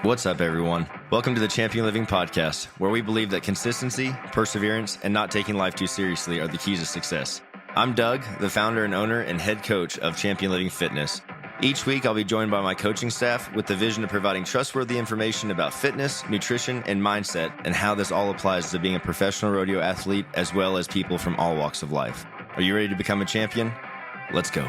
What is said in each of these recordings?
What's up, everyone? Welcome to the Champion Living Podcast, where we believe that consistency, perseverance, and not taking life too seriously are the keys to success. I'm Doug, the founder and owner and head coach of Champion Living Fitness. Each week, I'll be joined by my coaching staff with the vision of providing trustworthy information about fitness, nutrition, and mindset, and how this all applies to being a professional rodeo athlete, as well as people from all walks of life. Are you ready to become a champion? Let's go.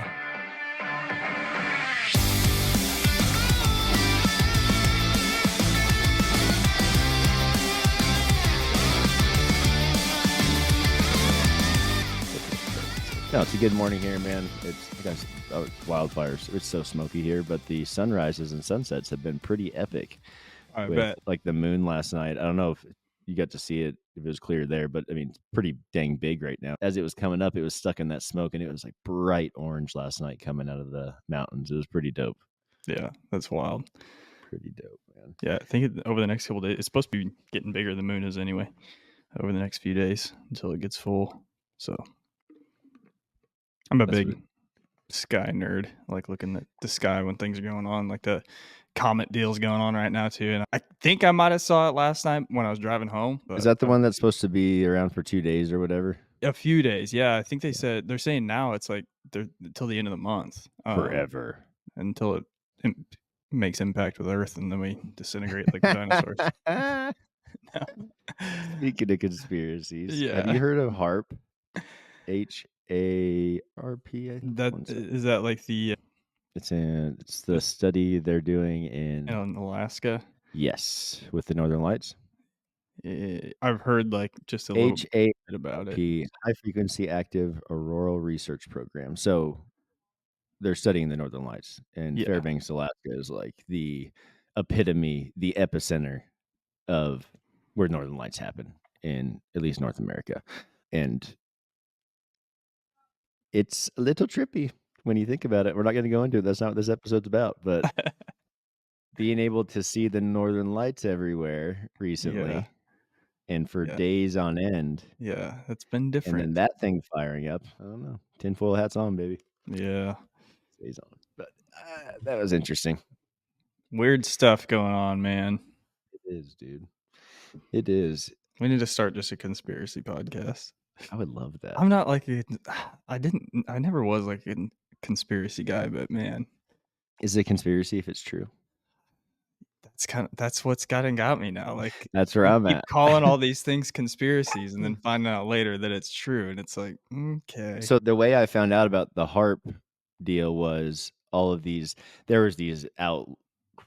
No, it's a good morning here, man. It's wildfires. It's so smoky here, but the sunrises and sunsets have been pretty epic. I bet. Like the moon last night. I don't know if you got to see it, if it was clear there, but I mean, it's pretty dang big right now. As it was coming up, it was stuck in that smoke, and it was like bright orange last night coming out of the mountains. It was pretty dope. Yeah, that's wild. Pretty dope, man. Yeah, I think over the next couple of days, it's supposed to be getting bigger. The moon is anyway. Over the next few days until it gets full. So I'm a big sky nerd. I like looking at the sky when things are going on, like the comet deal's going on right now too. And I think I might have saw it last night when I was driving home. Is that the one that's supposed to be around for 2 days or whatever? A few days, yeah. I think they're saying now it's like they're until the end of the month, Forever, until it makes impact with Earth, and then we disintegrate like dinosaurs. No. Speaking of conspiracies, Yeah. have you heard of HARP? HARP. Is that like the? It's the study they're doing in Alaska. Yes, with the Northern Lights. I've heard like just a little bit about it. High Frequency Active Auroral Research Program. So they're studying the Northern Lights, and Fairbanks, Alaska is like the epitome, the epicenter of where Northern Lights happen in at least North America. And it's a little trippy when you think about it. We're not going to go into it. That's not what this episode's about. But being able to see the Northern Lights everywhere recently and for days on end. Yeah, it's been different. And then that thing firing up. I don't know. Tinfoil hats on, baby. Yeah. Stays on. But that was interesting. Weird stuff going on, man. It is, dude. It is. We need to start just a conspiracy podcast. I would love that. I'm not like I never was like a conspiracy guy, but man. Is it a conspiracy if it's true? That's what's got me now. Like that's where I'm at. Calling all these things conspiracies and then finding out later that it's true. And it's like, okay. So the way I found out about the HARP deal was there was these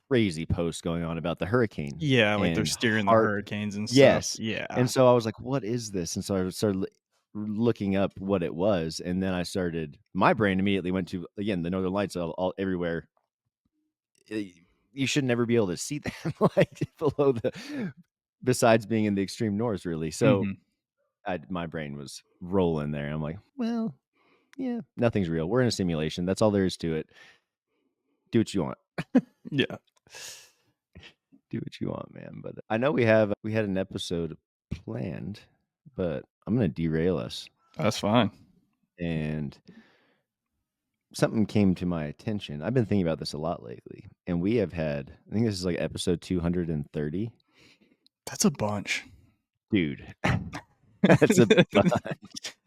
crazy posts going on about the hurricane. Yeah, like they're steering the hurricanes and stuff. Yes. Yeah. And so I was like, what is this? And so I started looking up what it was. And then my brain immediately went to, again, the Northern Lights all everywhere. You should never be able to see them like below besides being in the extreme north, really. So my brain was rolling there. I'm like, well, yeah, nothing's real. We're in a simulation. That's all there is to it. Do what you want. Yeah. Do what you want, man. But I know we had an episode planned, but I'm going to derail us. That's fine. And something came to my attention. I've been thinking about this a lot lately, and we have had, I think this is like episode 230. That's a bunch. Dude. That's a bunch.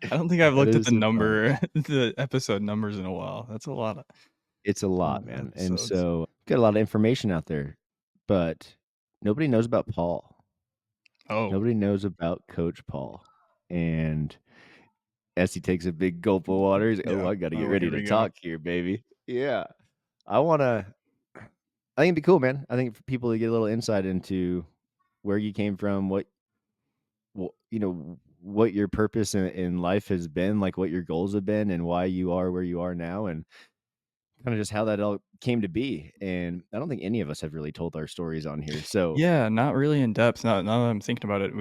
I don't think I've looked at the episode numbers in a while. That's a lot. It's a lot, man. And so got a lot of information out there, but nobody knows about Paul. Oh. Nobody knows about Coach Paul. And as he takes a big gulp of water, he's like, I got to get ready to talk here, baby. Yeah. I think it'd be cool, man. I think for people to get a little insight into where you came from, what your purpose in life has been, like what your goals have been and why you are where you are now, and kind of just how that all came to be. And I don't think any of us have really told our stories on here. So yeah, not really in depth. Now that I'm thinking about it,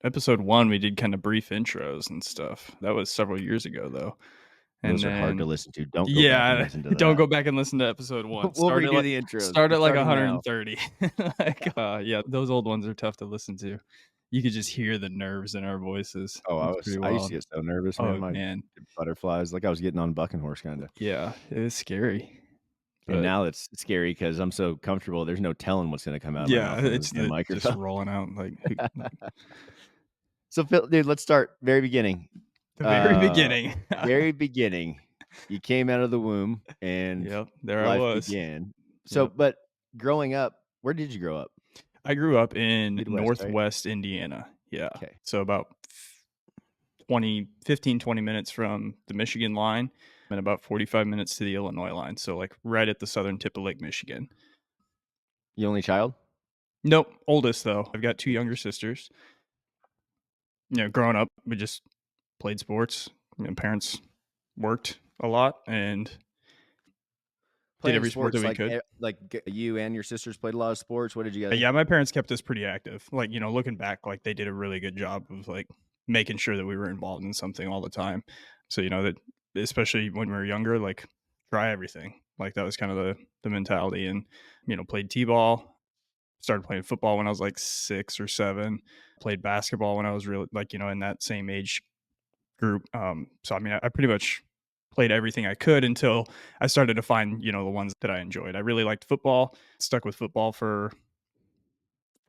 episode 1, we did kind of brief intros and stuff. That was several years ago, though. And those are hard to listen to. Don't go back and listen to episode 1. We'll redo the intros. Start at like 130. Yeah, those old ones are tough to listen to. You could just hear the nerves in our voices. Oh, I used to get so nervous, man. Man. Butterflies, like I was getting on bucking horse, kind of. Yeah, it was scary. And But now it's scary because I'm so comfortable. There's no telling what's going to come out of my yeah, mouth on this it's damn just microphone. rolling out like, So, Phil, dude, let's start very beginning. the very Uh, beginning. very beginning. You came out of the womb and Yep, there I life was. began. So, Yep. but growing up, where did you grow up? I grew up in Midwest, right? Northwest Indiana. Yeah. Okay. So about 20 minutes from the Michigan line and about 45 minutes to the Illinois line. So like right at the southern tip of Lake Michigan. You only child? Nope, oldest though. I've got two younger sisters. Growing up, we just played sports. Parents worked a lot and did Playing every sport that sports we could. you and your sisters played a lot of sports. What did you guys? Yeah, my parents kept us pretty active. Like, looking back, like they did a really good job of like making sure that we were involved in something all the time. So, that especially when we were younger, like try everything. Like that was kind of the mentality and, played T-ball, started playing football when I was like 6 or 7, played basketball when I was really like, in that same age group. So I mean, I pretty much played everything I could until I started to find, the ones that I enjoyed. I really liked football, stuck with football from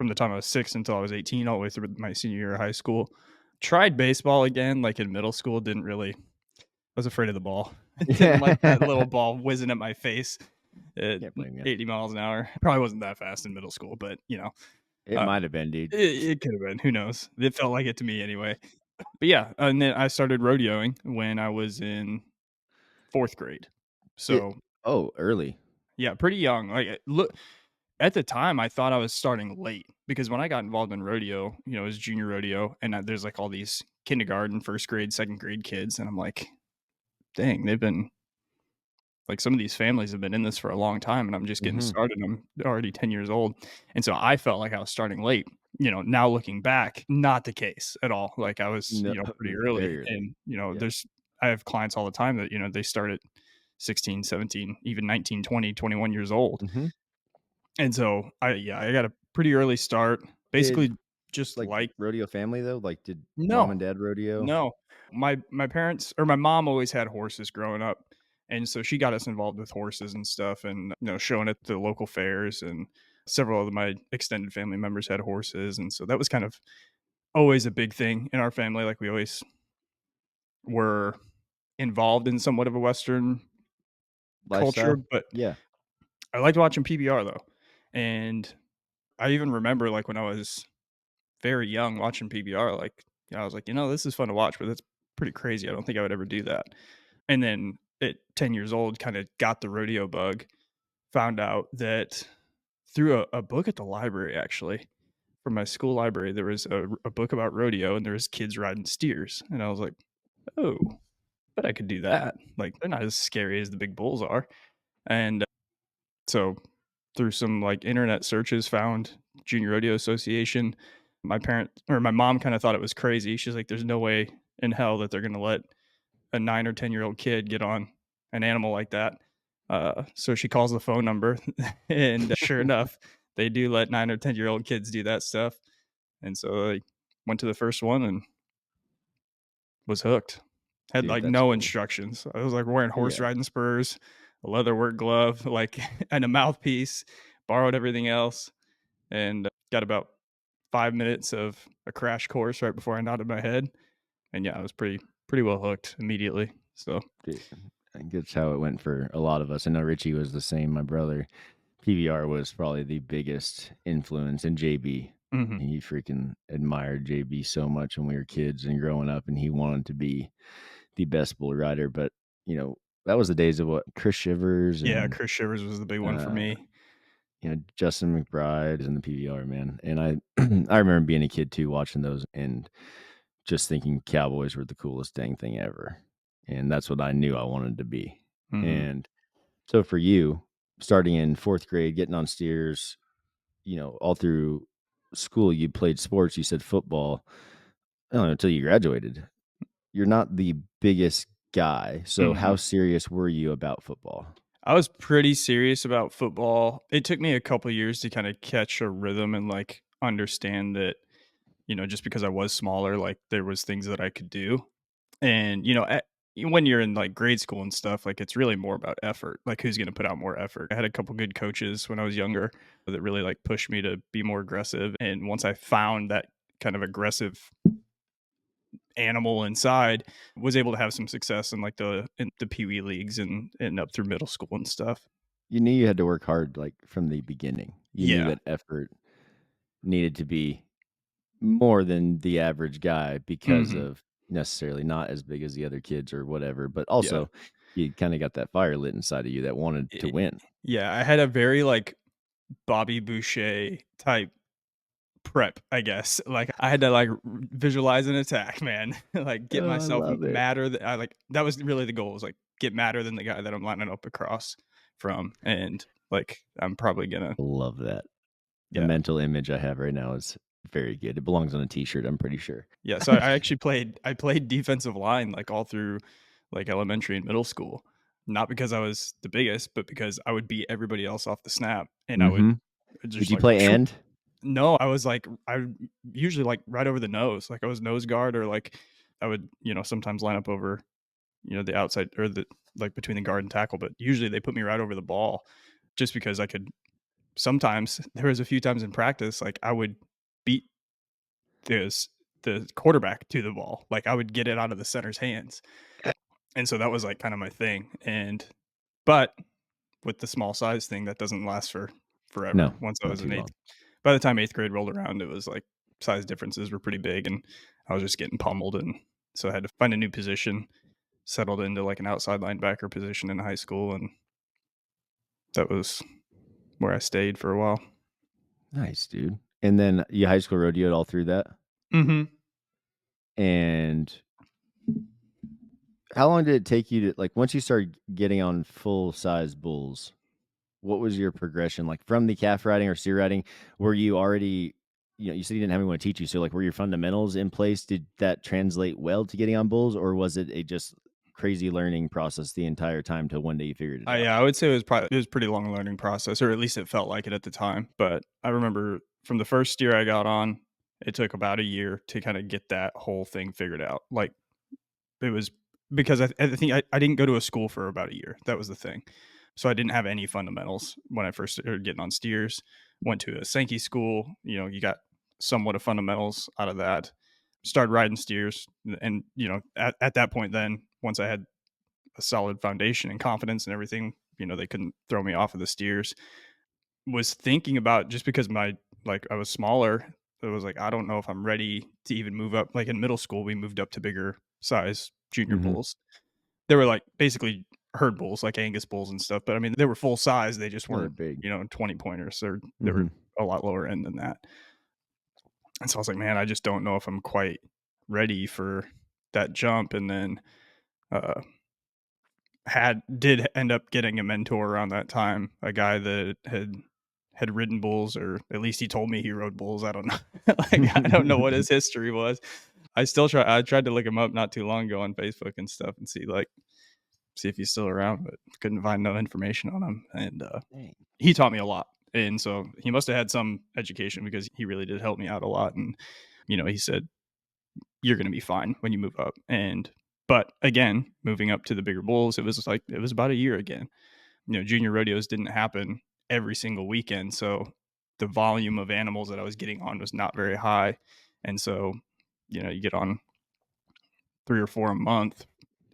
the time I was 6 until I was 18, all the way through my senior year of high school. Tried baseball again, like in middle school, didn't really, I was afraid of the ball. Didn't like that little Yeah. ball whizzing at my face at Can't blame you. 80 miles an hour. Probably wasn't that fast in middle school, but It uh, might have been, dude. it could have been. Who knows? It felt like it to me anyway. But yeah, and then I started rodeoing when I was in 4th grade. It So oh, early. yeah, pretty young. Like look, at the time, I thought I was starting late because when I got involved in rodeo, it was junior rodeo, and there's like all these kindergarten, 1st grade, 2nd grade kids, and I'm like, dang, they've been like some of these families have been in this for a long time, and I'm just getting Mhm. started. I'm already 10 years old, and so I felt like I was starting late. Now looking back, not the case at all. Like I was, No, pretty early, very early. and Yeah. I have clients all the time that they start at 16, 17, even 19, 20, 21 years old. Mhm. And so I got a pretty early start. Did Basically just like like rodeo family though? Like, did mom no, and dad rodeo? no. My parents or my mom always had horses growing up. And so she got us involved with horses and stuff and showing at the local fairs, and several of my extended family members had horses, and so that was kind of always a big thing in our family. Like we always were involved in somewhat of a Western culture, Lifestyle? but Yeah. I liked watching PBR though. And I even remember like when I was very young watching PBR, like, I was like, this is fun to watch, but that's pretty crazy. I don't think I would ever do that. And then at 10 years old, kind of got the rodeo bug, found out that through a book at the library, actually, from my school library, there was a book about rodeo and there was kids riding steers. And I was like, oh, but I could do that. Like, they're not as scary as the big bulls are. And so through some like internet searches, found Junior Rodeo Association. My mom kind of thought it was crazy. She's like, there's no way in hell that they're going to let a 9 or 10-year-old kid get on an animal like that. So she calls the phone number, and sure enough, they do let 9 or 10-year-old kids do that stuff. And so I went to the first one and was hooked. Had Dude, like that's no cool. instructions. I was like wearing horse Yeah. riding spurs, a leather work glove, like and a mouthpiece. Borrowed everything else, and got about 5 minutes of a crash course right before I nodded my head. And yeah, I was pretty well hooked immediately. So Dude, I think that's how it went for a lot of us. I know Richie was the same, my brother. PBR was probably the biggest influence in JB. mhm. He freaking admired JB so much when we were kids and growing up, and he wanted to be the best bull rider. But that was the days of what Chris Shivers Yeah, and Chris Shivers was the big one for uh, me. Justin McBride in the PBR, man. And I I remember being a kid too, watching those and just thinking cowboys were the coolest dang thing ever. And that's what I knew I wanted to be. Mhm. And so for you, starting in 4th grade, getting on steers, all through school, you played sports. You said football. I don't know, until you graduated. You're not the biggest guy. So how Mhm. serious were you about football? I was pretty serious about football. It took me a couple years to kind of catch a rhythm and like understand that, just because I was smaller, like there was things that I could do. And when you're in like grade school and stuff, like it's really more about effort, like who's going to put out more effort. I had a couple good coaches when I was younger that really like pushed me to be more aggressive. And once I found that kind of aggressive animal inside, was able to have some success in like the Pee Wee leagues and up through middle school and stuff. You knew you had to work hard, like, from the beginning. You knew Yeah. that effort needed to be more than the average guy because Hmm. of necessarily not as big as the other kids or whatever, but Yeah. also you kinda got that fire lit inside of you that wanted to I- win. yeah. I had a very like Bobby Boucher type prep, I guess. Like I had to like visualize an attack, man. Like get Oh, I myself love it. madder. I like that was really the goal, was like get madder than the guy that I'm lining up across from. And like I'm probably gonna, Love that. The yeah. mental image I have right now is very good. It belongs on a t-shirt, I'm pretty sure. Yeah, so I actually played defensive line, like, all through, like, elementary and middle school. Not because I was the biggest, but because I would beat everybody else off the snap, and I would Mhm. Did just, you like, play end? No, I was, like I would usually, like, right over the nose, like, I was nose guard, or, like, I would, sometimes line up over, the outside, or the like, between the guard and tackle, but usually they put me right over the ball just because I could sometimes there was a few times in practice, like, I would beat this the quarterback to the ball. Like I would get it out of the center's hands. And so that was like kind of my thing. And but with the small size thing, that doesn't last for forever. No, Once I not was too in long. eighth, by the time eighth grade rolled around, it was like size differences were pretty big, and I was just getting pummeled. And so I had to find a new position, settled into like an outside linebacker position in high school, and that was where I stayed for a while. Nice, dude. And then you high school rodeoed all through that? Hmm. And how long did it take you to, like, once you started getting on full size bulls, what was your progression like from the calf riding or steer riding? Were you already, you said you didn't have anyone to teach you. So, like, were your fundamentals in place? Did that translate well to getting on bulls, or was it a just crazy learning process the entire time till one day you figured it out? Yeah, I would say it was pretty long learning process, or at least it felt like it at the time. But I remember from the first steer I got on, it took about a year to kind of get that whole thing figured out. Like it was because I think I didn't go to a school for about a year. That was the thing. So I didn't have any fundamentals when I first started getting on steers. Went to a Sankey school. You got somewhat of fundamentals out of that. Started riding steers, and at that point, then once I had a solid foundation and confidence and everything, they couldn't throw me off of the steers. Was thinking about, just because I was smaller, it was like, I don't know if I'm ready to even move up. Like in middle school, we moved up to bigger size junior Hmm. bulls. They were like basically herd bulls, like Angus bulls and stuff. But I mean, they were full size. They just Yeah, they're weren't, big. 20 pointers. They were Hmm. a lot lower end than that. And so I was like, man, I just don't know if I'm quite ready for that jump. And then uh, did end up getting a mentor around that time, a guy that had ridden bulls, or at least he told me he rode bulls. I don't know. Like I don't know what his history was. I tried to look him up not too long ago on Facebook and stuff and see if he's still around, but couldn't find no information on him. And Dang. he taught me a lot. And so he must have had some education, because he really did help me out a lot. And he said, you're going to be fine when you move up. But again, moving up to the bigger bulls, it was about a year again. Junior rodeos didn't happen every single weekend, so the volume of animals that I was getting on was not very high. And so, you get on 3 or 4 a month.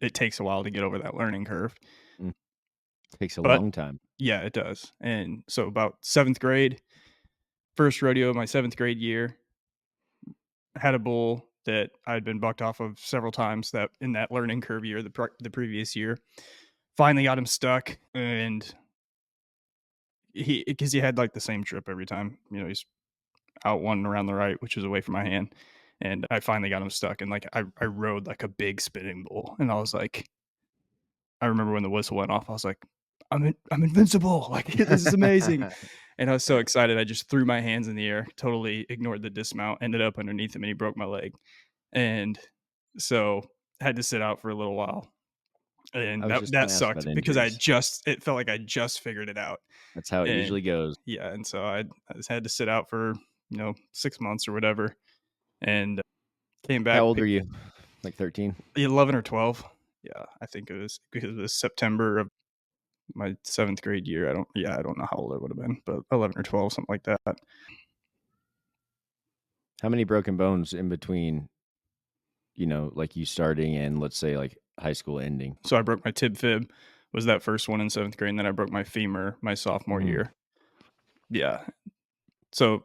It takes a while to get over that learning curve. Mm, takes a But long time. yeah, it does. And so about seventh grade, first rodeo of my seventh grade year, had a bull that I'd been bucked off of several times, that in that learning curve year, the previous year. Finally got him stuck, and because he had like the same trip every time. He's out one and around the right, which is away from my hand. And I finally got him stuck, and like I rode like a big spinning bull, and I was like, I remember when the whistle went off, I was like, I'm invincible, like this is amazing. And I was so excited, I just threw my hands in the air, totally ignored the dismount, ended up underneath him, and he broke my leg. And so had to sit out for a little while. I And was that just that gonna ask about sucked, because injuries. it felt like I just figured it out. That's how it And usually goes. yeah, and so I just had to sit out for, 6 months or whatever, and came How back, old are picked you? Like 13? 11 or 12. Yeah, I think it was because it was September of my 7th grade year. I don't know how old I would have been, but 11 or 12, something like that. How many broken bones in between, like you starting and let's say like high school ending? So I broke my tib fib, was that first one in 7th grade, and then I broke my femur my sophomore Mhm. year. Yeah. So,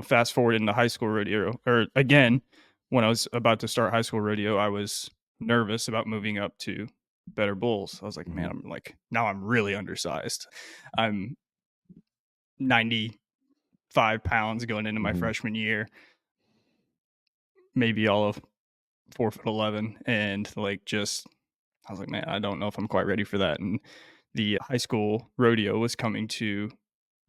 fast forward into high school rodeo, or again, when I was about to start high school rodeo, I was nervous about moving up to better bulls. I was like, man, Mhm. now I'm really undersized. I'm 95 pounds going into my Mhm. freshman year, maybe all of 4'11", and I was like, man, I don't know if I'm quite ready for that. And the high school rodeo was coming to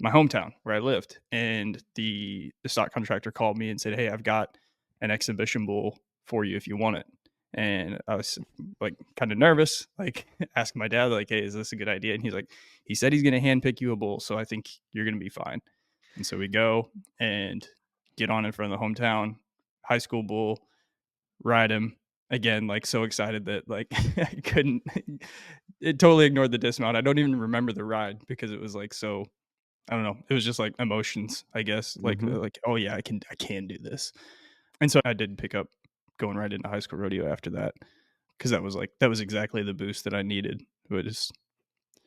my hometown where I lived, and the stock contractor called me and said, "Hey, I've got an exhibition bull for you if you want it." And I was like kind of nervous, like asking my dad, like, "Hey, is this a good idea?" And he's like, "He said he's going to handpick you a bull, so I think you're going to be fine." And so we go and get on in front of the hometown high school bull, ride him again, like so excited that like I couldn't. It totally ignored the dismount. I don't even remember the ride because it was like so, I don't know. It was just like emotions, I guess. Mhm. Like, oh yeah, I can do this. And so I did pick up going right into high school rodeo after that, because that was exactly the boost that I needed. Was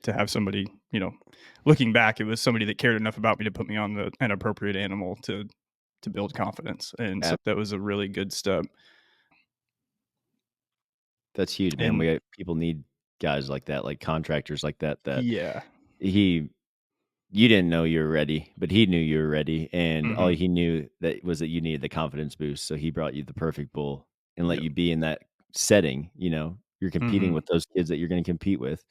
to have somebody, looking back, it was somebody that cared enough about me to put me on an appropriate animal to build confidence, and so Ab that was a really good step. That's huge, man. And People need guys like that, like contractors like that, that yeah, he you didn't know you were ready, but he knew you were ready, and all hmm, he knew that was that you needed the confidence boost, so he brought you the perfect bull and let yep, you be in that setting, you're competing hmm, with those kids that you're gonna compete with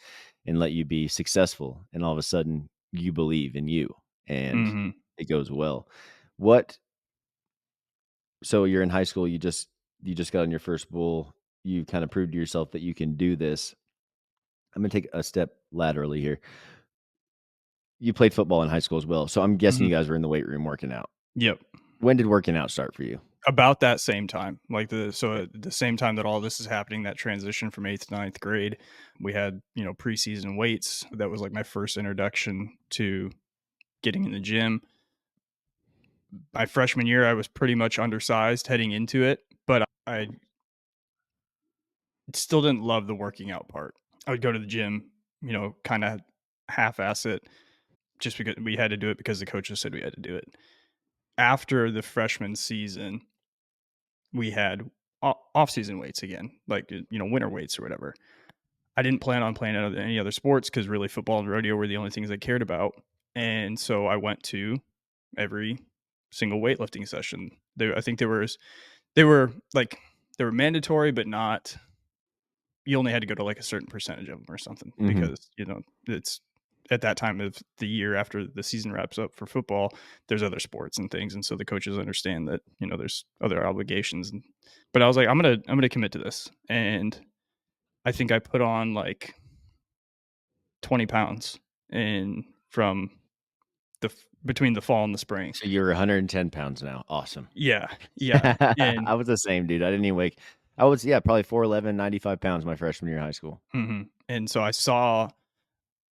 and let you be successful, and all of a sudden, you believe in you, and hmm, it goes well. What So you're in high school, you just got on your first bull, you kinda proved to yourself that you can do this. I'm gonna take a step laterally here. You played football in high school as well, so I'm guessing hmm, you guys were in the weight room working out. yep. When did working out start for you? About that same time, Okay. at the same time that all this is happening, that transition from 8th to ninth grade, we had, preseason weights. That was like my first introduction to getting in the gym. My freshman year, I was pretty much undersized heading into it, but I still didn't love the working out part. I would go to the gym, kind of half-ass it just because we had to do it because the coaches said we had to do it. After the freshman season, we had off-season weights again, like, winter weights or whatever. I didn't plan on playing any other sports because really football and rodeo were the only things I cared about. And so I went to every single weightlifting session. I think they were like, they were mandatory, but not, you only had to go to like a certain percentage of them or something Mhm, because, it's at that time of the year after the season wraps up for football, there's other sports and things. And so the coaches understand that, there's other obligations. But I was like, I'm going to commit to this. And I think I put on like 20 pounds in from between the fall and the spring. so you're 110 pounds now, awesome. Yeah, yeah, and I was the same, dude, I didn't even wake I was, yeah, probably 4'11", 95 pounds my freshman year of high school. mhm, and so I saw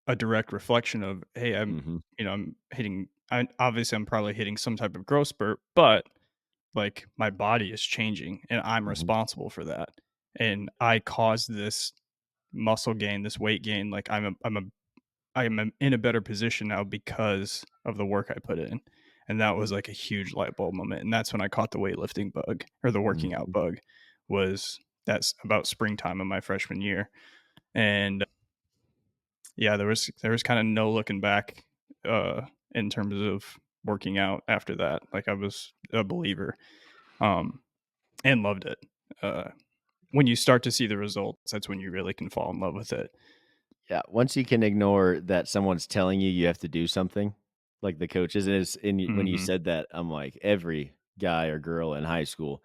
a direct reflection of, hey, Mhm, I'm hitting. I'm probably hitting some type of growth spurt, but like my body is changing, and I'm mhm, responsible for that. And I caused this muscle gain, this weight gain. Like I'm in a better position now because of the work I put in. And that was like a huge light bulb moment. And that's when I caught the weightlifting bug, or the working out mhm. bug. Was That's about springtime of my freshman year. And yeah, there was kind of no looking back uh in terms of working out after that. Like I was a believer, um and loved it. Uh when you start to see the results, that's when you really can fall in love with it. Yeah, once you can ignore that someone's telling you you have to do something, like the coaches, when you Mhm. said that, I'm like, every guy or girl in high school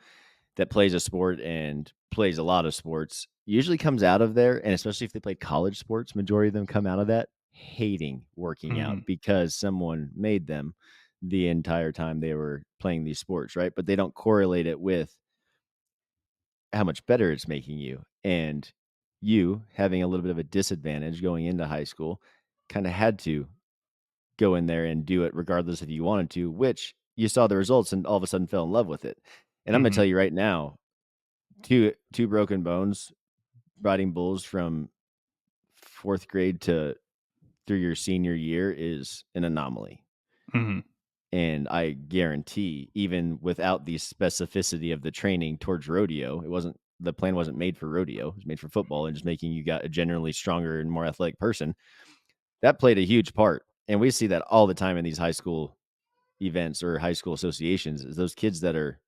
that plays a sport and plays a lot of sports usually comes out of there, and especially if they play college sports, majority of them come out of that hating working out Mhm. because someone made them the entire time they were playing these sports, right? But they don't correlate it with how much better it's making you. And you having a little bit of a disadvantage going into high school kind of had to go in there and do it regardless if you wanted to, which you saw the results and all of a sudden fell in love with it. And I'm gonna Mhm. tell you right now, two broken bones riding bulls from 4th grade to through your senior year is an anomaly. Mhm. And I guarantee, even without the specificity of the training towards rodeo, the plan wasn't made for rodeo. It was made for football and just making you got a generally stronger and more athletic person. That played a huge part. And we see that all the time in these high school events or high school associations is those kids that are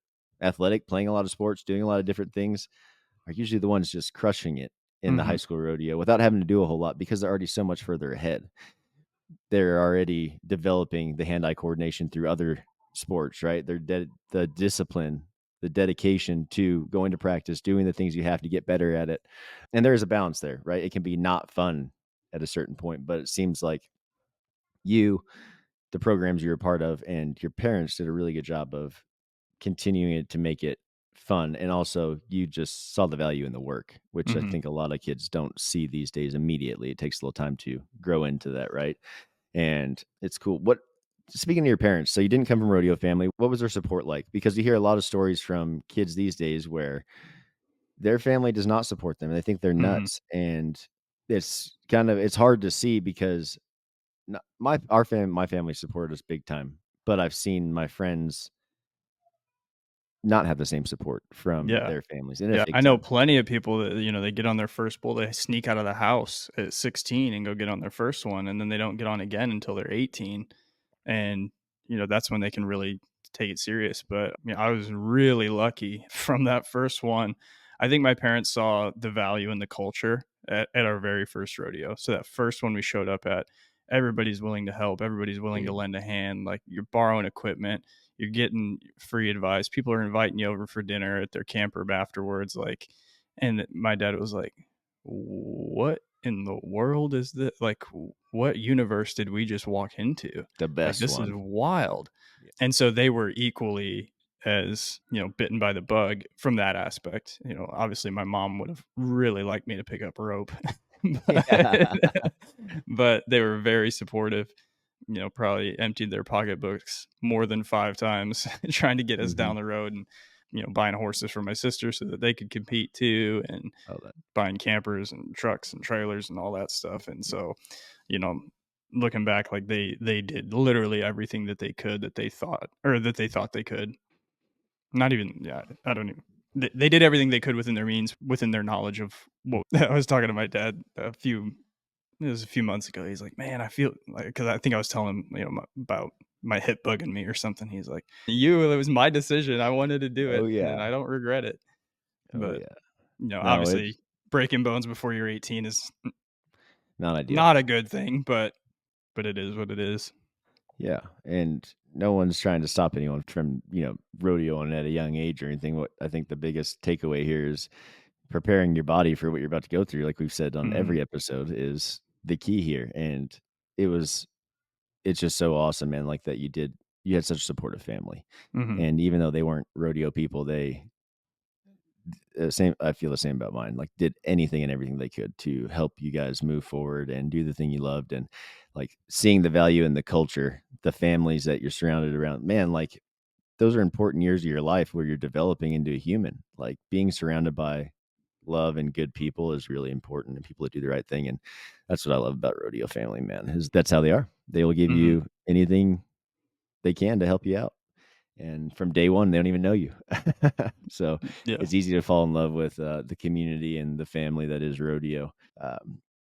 athletic, playing a lot of sports, doing a lot of different things are usually the ones just crushing it in the high Mhm. school rodeo without having to do a whole lot because they're already so much further ahead. They're already developing the hand-eye coordination through other sports, right? The discipline, the dedication to going to practice, doing the things you have to get better at it. And there is a balance there, right? It can be not fun at a certain point, but it seems like you, the programs you're a part of, and your parents did a really good job of continuing it to make it fun. And also, you just saw the value in the work, which I Mhm. think a lot of kids don't see these days immediately. It takes a little time to grow into that, right? And it's cool. What Speaking to your parents, so you didn't come from a rodeo family. What was their support like? Because you hear a lot of stories from kids these days where their family does not support them and they think they're Mhm. nuts. And it's hard to see because my family supported us big time, but I've seen my friends not have the same support from Yeah. their families, and it Yeah, I affects know them. plenty of people that, they get on their first bull, they sneak out of the house at 16 and go get on their first one, and then they don't get on again until they're 18, and, that's when they can really take it serious, but, I was really lucky from that first one. I think my parents saw the value in the culture at our very first rodeo, so that first one we showed up at, everybody's willing to help, everybody's willing to lend a hand, like, you're borrowing equipment, you're getting free advice. People are inviting you over for dinner at their camper afterwards. Like, and my dad was like, "What in the world is this? Like, what universe did we just walk into? The Like, best this is one. wild." Yeah. And so they were equally as bitten by the bug from that aspect. Obviously my mom would have really liked me to pick up rope, but, Yeah. but they were very supportive, probably emptied their pocketbooks more than 5 times trying to get us Mhm. down the road and, buying horses for my sister so that they could compete too, and Oh, that buying campers and trucks and trailers and all that stuff. And yeah. so, you know, looking back, like they did literally everything that they could that they thought they could. Not even yeah, I don't even they did everything they could within their means, within their knowledge of what I was talking to my dad it was a few months ago. He's like, "Man, I feel like," because I think I was telling him, about my hip bugging me or something. He's like, it was my decision. I wanted to do Oh, it, and yeah. I don't regret it." Oh, But, yeah. No, obviously, it's breaking bones before you're 18 is not ideal. not a good thing, but it is what it is. Yeah, and no one's trying to stop anyone from, rodeoing at a young age or anything. What I think the biggest takeaway here is preparing your body for what you're about to go through, like we've said on Mhm, every episode, is the key here. And it was it's just so awesome, man, like that you had such a supportive family. mhm, And even though they weren't rodeo people, they same I feel the same about mine. Like did anything and everything they could to help you guys move forward and do the thing you loved and like seeing the value in the culture, the families that you're surrounded around. Man, like those are important years of your life where you're developing into a human. Like being surrounded by love and good people is really important and people that do the right thing. And that's what I love about rodeo family, man, is that's how they are. They will give mhm. you anything they can to help you out. And from day one, they don't even know you. So Yeah. it's easy to fall in love with the community and the family that is rodeo.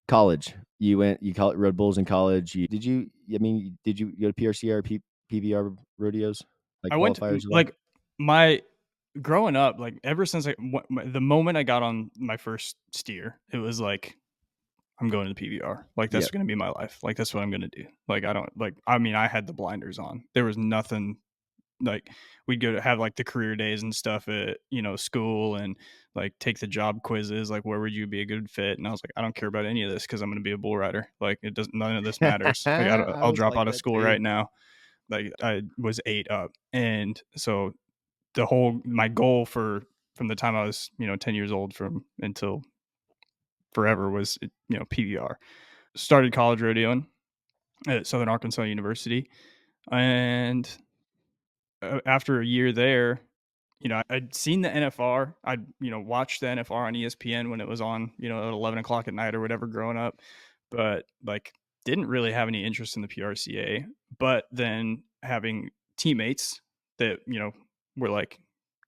College, you call it Road Bulls in college. Did you go to PRCR, PBR rodeos, like I went to qualifiers at all? like, my growing up, like, ever since the moment I got on my first steer, it was like, "I'm going to the PBR." Like, Yeah. that's gonna be my life. Like, that's what I'm gonna do. Like, I don't like, I mean, I had the blinders on. There was nothing like, we'd go to have, like, the career days and stuff at, school and, like, take the job quizzes, like, where would you be a good fit? And I was like, "I don't care about any of this because 'cause I'm gonna be a bull rider. Like, it does none of this matters. Like, I I'll was drop like out of that school too. right now." Like, I was 8 up. And so the whole my goal from the time I was, 10 years old from until forever was, PBR. Started college rodeoing at Southern Arkansas University, and after a year there, I'd seen the NFR. I'd watched the NFR on ESPN when it was on, at 11 o'clock at night or whatever growing up, but like didn't really have any interest in the PRCA. But then having teammates that were like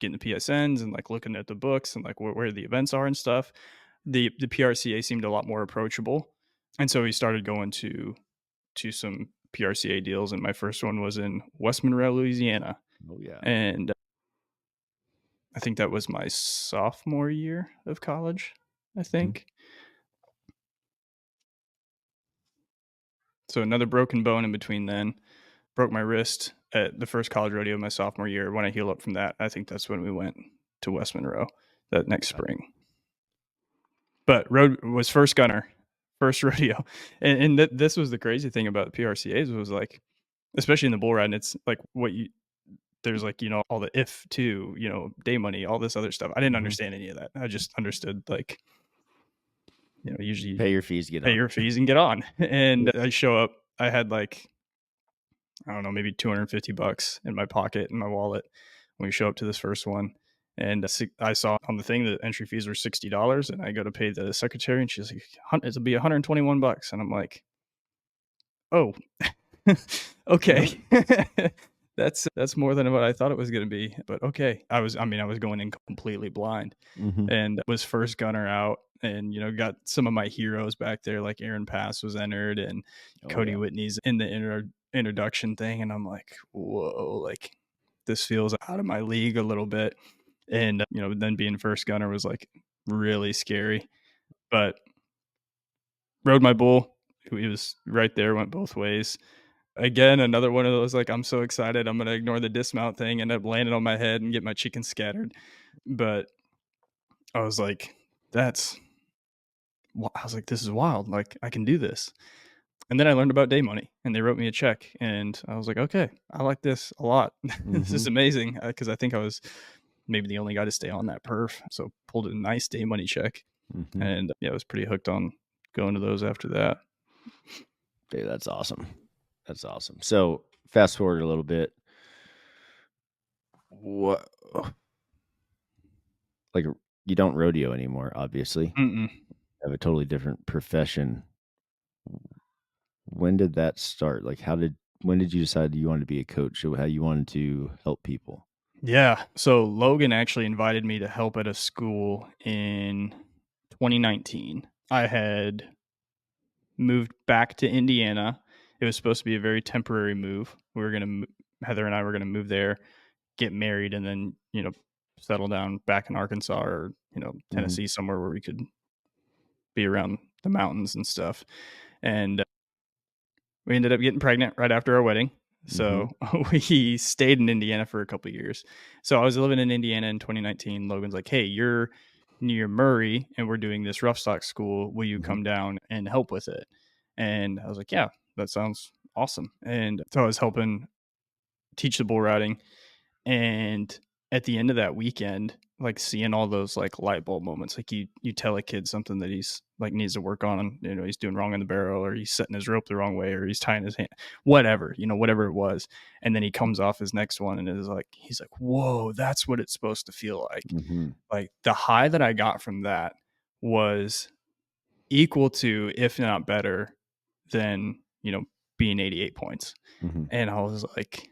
getting the PSNs and like looking at the books and like where the events are and stuff, the PRCA seemed a lot more approachable, and so we started going to some PRCA deals, and my first one was in West Monroe, Louisiana. Oh yeah. And I think that was my sophomore year of college, I think. So another broken bone in between then. Broke my wrist at the first college rodeo my sophomore year. When I heal up from that, I think that's when we went to West Monroe that next spring. But road was first gunner, first rodeo. And this was the crazy thing about the PRCAs was like, especially in the bull riding, it's like there's like, all the if to, day money, all this other stuff. I didn't understand any of that. I just understood like, usually Pay your fees, get pay on. your fees and get on. And I show up, I had like, I don't know, maybe $250 in my pocket, in my wallet when we show up to this first one. And I saw on the thing that entry fees were $60, and I go to pay the secretary, and she's like, "It'll be $121." And I'm like, "Oh, okay." That's more than what I thought it was going to be, but okay. I was going in completely blind, and was first gunner out, and got some of my heroes back there, like Aaron Pass was entered, and Cody Whitney's in the introduction thing, and I'm like, whoa, like this feels out of my league a little bit. And then being first gunner was like really scary, but rode my bull. He was right there, went both ways. Again, another one of those, like, I'm so excited, I'm gonna ignore the dismount thing, end up landing on my head and get my chickens scattered. But I was like, this is wild. Like, I can do this. And then I learned about day money, and they wrote me a check, and I was like, okay, I like this a lot. This is amazing, because I think I was maybe the only guy to stay on that perf. So pulled a nice day money check, and I was pretty hooked on going to those after that. Dude, that's awesome. That's awesome. So fast forward a little bit. What? Like, you don't rodeo anymore, obviously. Mm-mm. You have a totally different profession. When did that start? Like, when did you decide you wanted to be a coach? Or how you wanted to help people? Yeah. So Logan actually invited me to help at a school in 2019. I had moved back to Indiana. It was supposed to be a very temporary move. Heather and I were going to move there, get married, and then, settle down back in Arkansas or, Tennessee, somewhere where we could be around the mountains and stuff. And we ended up getting pregnant right after our wedding. So we stayed in Indiana for a couple of years. So I was living in Indiana in 2019. Logan's like, hey, you're near Murray and we're doing this rough stock school. Will you come down and help with it? And I was like, yeah, that sounds awesome. And so I was helping teach the bull riding. And at the end of that weekend, like seeing all those like light bulb moments, like you tell a kid something that he's like needs to work on, he's doing wrong in the barrel, or he's setting his rope the wrong way, or he's tying his hand, whatever it was. And then he comes off his next one and he's like, whoa, that's what it's supposed to feel like. Like the high that I got from that was equal to, if not better than, being 88 points. And I was like,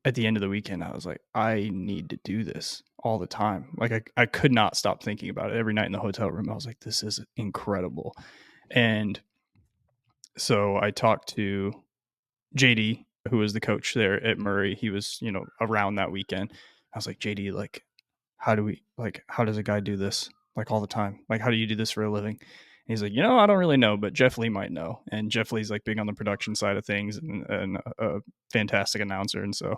at the end of the weekend, I was like, I need to do this all the time. Like I could not stop thinking about it every night in the hotel room. I was like, this is incredible. And so I talked to JD, who was the coach there at Murray. He was, around that weekend. I was like, JD, like, how does a guy do this like all the time? Like, how do you do this for a living? And he's like, I don't really know, but Jeff Lee might know. And Jeff Lee's like big on the production side of things and a fantastic announcer. And so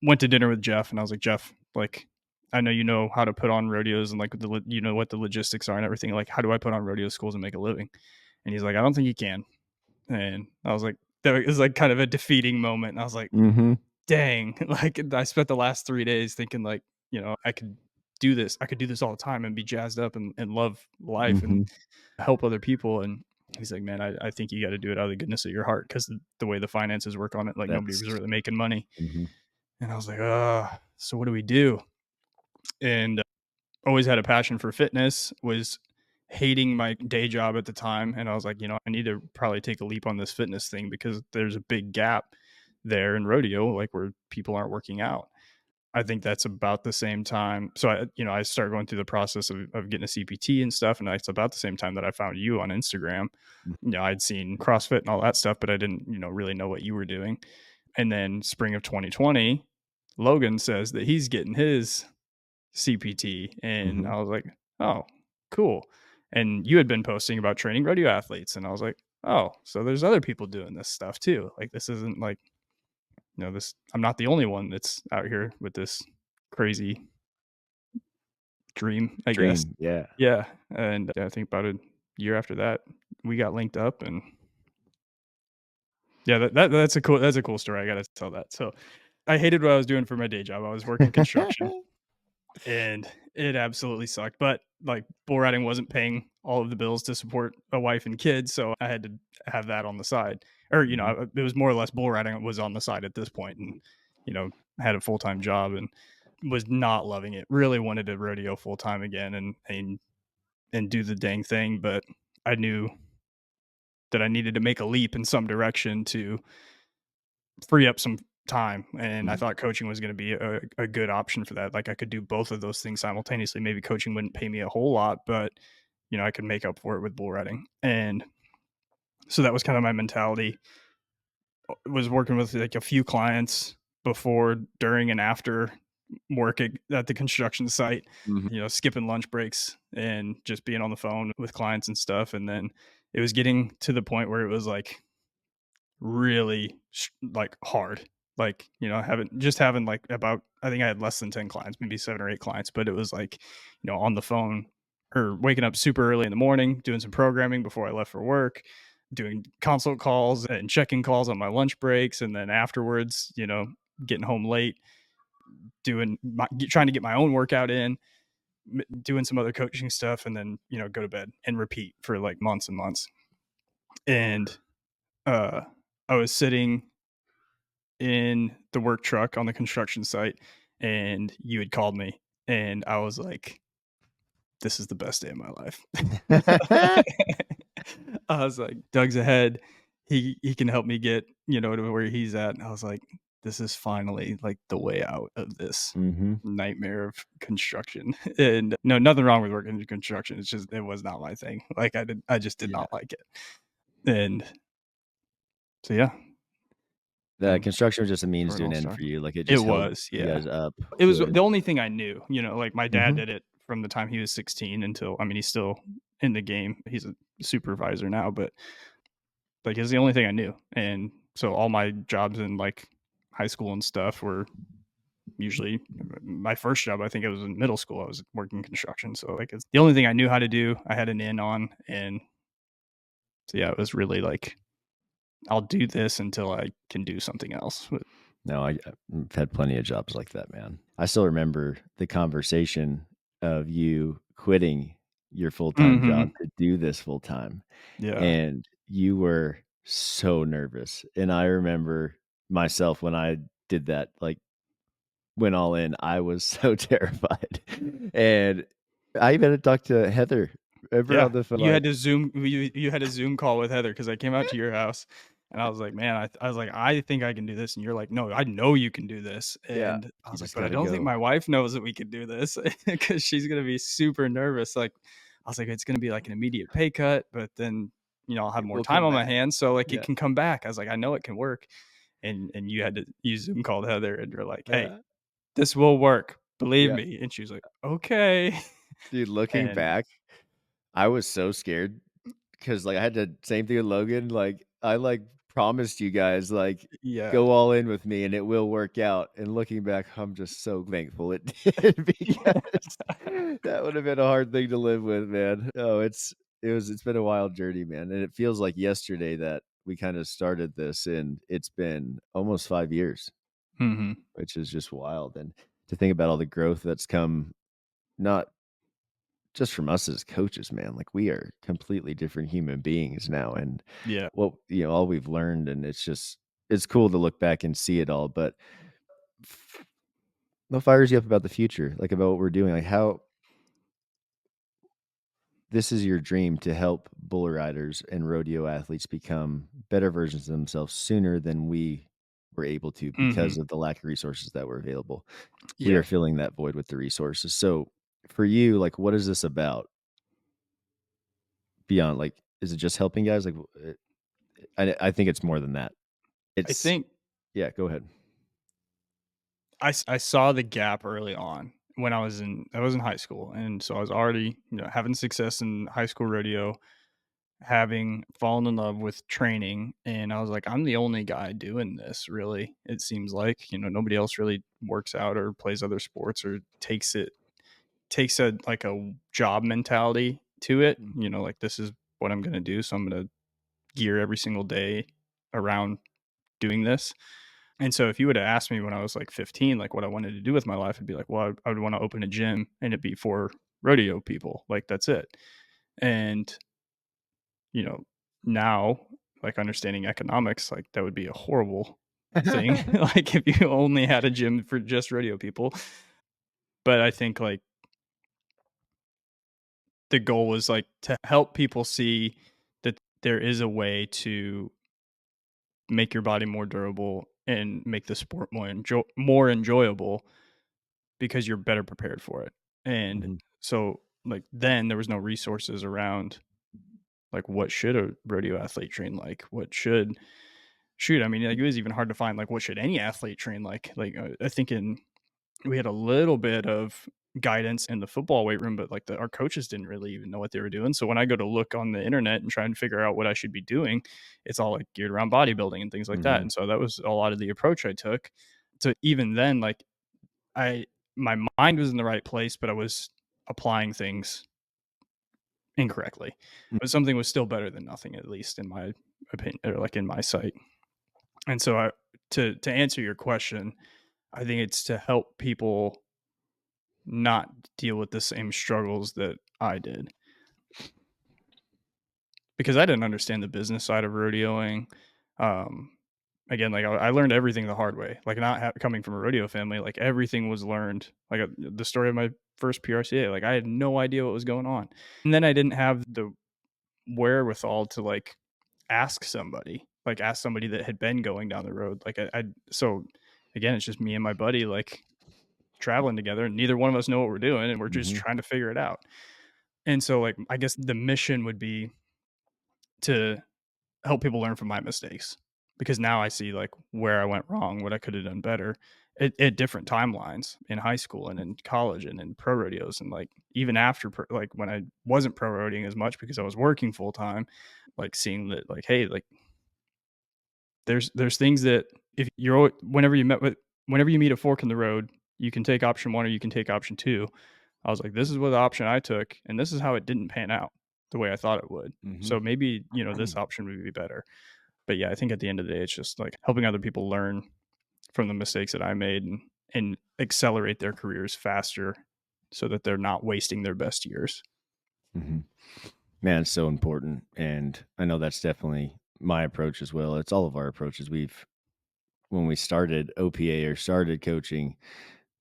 went to dinner with Jeff, and I was like, Jeff, like, I know you know how to put on rodeos and like what the logistics are and everything. Like, how do I put on rodeo schools and make a living? And he's like, I don't think you can. And I was like, that was like kind of a defeating moment. And I was like, dang, like I spent the last 3 days thinking like, I could do this. I could do this all the time and be jazzed up and love life and help other people. And he's like, man, I think you got to do it out of the goodness of your heart, because the way the finances work on it, like nobody was That's really making money. mhm. And I was like, so what do we do? And always had a passion for fitness, was hating my day job at the time. And I was like, I need to probably take a leap on this fitness thing, because there's a big gap there in rodeo, like where people aren't working out. I think that's about the same time. So I started going through the process of getting a CPT and stuff. And it's about the same time that I found you on Instagram. I'd seen CrossFit and all that stuff, but I didn't, really know what you were doing. And then spring of 2020, Logan says that he's getting his CPT. And I was like, oh, cool. And you had been posting about training rodeo athletes. And I was like, oh, so there's other people doing this stuff too. Like, this isn't like, I'm not the only one that's out here with this crazy dream, I guess. Dream, yeah. Yeah. And I think about a year after that, we got linked up. And yeah, that's a cool story. I gotta tell that. So I hated what I was doing for my day job. I was working construction. And it absolutely sucked. But like, bull riding wasn't paying all of the bills to support a wife and kids, so I had to have that on the side. Or it was more or less bull riding was on the side at this point, and I had a full time job and was not loving it. Really wanted to rodeo full time again and do the dang thing, but I knew that I needed to make a leap in some direction to free up some time. And I thought coaching was going to be a good option for that. Like, I could do both of those things simultaneously. Maybe coaching wouldn't pay me a whole lot, but I could make up for it with bull riding. And so that was kind of my mentality. Was working with like a few clients before, during, and after work at the construction site, skipping lunch breaks and just being on the phone with clients and stuff. And then it was getting to the point where it was like really like hard, like having like about, I think I had less than 10 clients, maybe 7 or 8 clients, but it was like on the phone or waking up super early in the morning doing some programming before I left for work, doing consult calls and checking calls on my lunch breaks, and then afterwards getting home late, trying to get my own workout in, doing some other coaching stuff, and then go to bed and repeat for like months and months. And I was sitting in the work truck on the construction site, and you had called me, and I was like, this is the best day of my life. I was like, Doug's ahead. He can help me get, to where he's at. And I was like, this is finally like the way out of this nightmare of construction. And no, nothing wrong with working in construction. It's just, it was not my thing. Like, I just did not like it. And so, yeah. The construction was just a means Where to it an all end for started. you, like, it It just held was, you yeah. guys up. It was Good. the only thing I knew, like my dad Mhm. did it from the time he was 16 until, I mean, he's still in the game. He's a supervisor now, but like, it's the only thing I knew. And so all my jobs in like high school and stuff were usually, my first job, I think it was in middle school, I was working construction. So like, it's the only thing I knew how to do. I had an in on. And so yeah, it was really like, I'll do this until I can do something else. No, I've had plenty of jobs like that, man. I still remember the conversation of you quitting your full-time job to do this full-time, Yeah. and you were so nervous, and I remember myself when I did that, like, went all in, I was so terrified, and I even had to talk to Heather, remember Yeah, on the phone, you had like to you had a Zoom call with Heather, because I came out to your house, and I was like, "Man," I was like, "I think I can do this," and you're like, "No, I know you can do this," yeah, and I you was like, just "But I gotta don't think go. my wife knows that we can do this," because she's gonna be super nervous. Like, I was like, "It's gonna be like an immediate pay cut, but then I'll have It more will time come on my back. hands, so like it Yeah, can come back." I was like, "I know it can work," and you Zoom called Heather, and you're like, "Hey, yeah, this will work, believe yeah. me," and she was like, "Okay," Dude, looking and back, I was so scared because, like, I had the same thing with Logan, like, I, like, promised you guys, like, yeah. "Go all in with me, and it will work out," and looking back, I'm just so thankful it did because that would have been a hard thing to live with, man. Oh, it's been a wild journey, man, and it feels like yesterday that we kinda started this, and it's been almost 5 years, Mhm. which is just wild, and to think about all the growth that's come not just from us as coaches, man. Like we are completely different human beings now, and Yeah. all we've learned, and it's cool to look back and see it all. But f- what fires you up about the future, like about what we're doing, like how this is your dream to help bull riders and rodeo athletes become better versions of themselves sooner than we were able to Mhm. because of the lack of resources that were available. We Yeah. are filling that void with the resources. So for you, like, what is this about beyond? Like, is it just helping guys? Like, I think it's more than that. I It's think yeah. Go ahead. I saw the gap early on when I was in high school, and so I was already, having success in high school rodeo, having fallen in love with training, and I was like, I'm the only guy doing this, really. It seems like, nobody else really works out or plays other sports or takes a like a job mentality to it, like this is what I'm going to do, so I'm going to gear every single day around doing this. And so if you would have asked me when I was like 15, like what I wanted to do with my life, I'd be like, well, I would want to open a gym and it'd be for rodeo people. Like that's it. And, you know, now like understanding economics, like that would be a horrible thing. Like if you only had a gym for just rodeo people. But I think like the goal was like to help people see that there is a way to make your body more durable and make the sport more enjoyable because you're better prepared for it. And Mhm, so like then there was no resources around like what should a rodeo athlete train like? What should shoot, I mean, like it was even hard to find like what should any athlete train like? Like I think in we had a little bit of guidance in the football weight room, but like our coaches didn't really even know what they were doing. So when I go to look on the internet and try and figure out what I should be doing, it's all like geared around bodybuilding and things like that. mhm, And so that was a lot of the approach I took. So even then, like I my mind was in the right place, but I was applying things incorrectly. mm, But something was still better than nothing, at least in my opinion, or like in my sight. And so I to answer your question, I think it's to help people not deal with the same struggles that I did because I didn't understand the business side of rodeoing. Um, Again, like I learned everything the hard way. Like not coming from a rodeo family, like everything was learned. Like the story of my first PRCA, like I had no idea what was going on, and then I didn't have the wherewithal to like ask somebody that had been going down the road. So again, it's just me and my buddy like traveling together, and neither one of us know what we're doing, and we're just mhm, trying to figure it out. And so, like, I guess the mission would be to help people learn from my mistakes because now I see like where I went wrong, what I could have done better at different timelines in high school and in college and in pro rodeos. And like, even after, like, when I wasn't pro rodeoing as much because I was working full time, like, seeing that, like, hey, like, there's things that if you're, whenever you meet a fork in the road, you can take option one or you can take option two. I was like, this is what the option I took, and this is how it didn't pan out the way I thought it would. mhm, So maybe, this option would be better. But yeah, I think at the end of the day, it's just like helping other people learn from the mistakes that I made and accelerate their careers faster so that they're not wasting their best years. mhm. Man, it's so important, and I know that's definitely my approach as well. It's all of our approaches. We've when we started OPA or started coaching,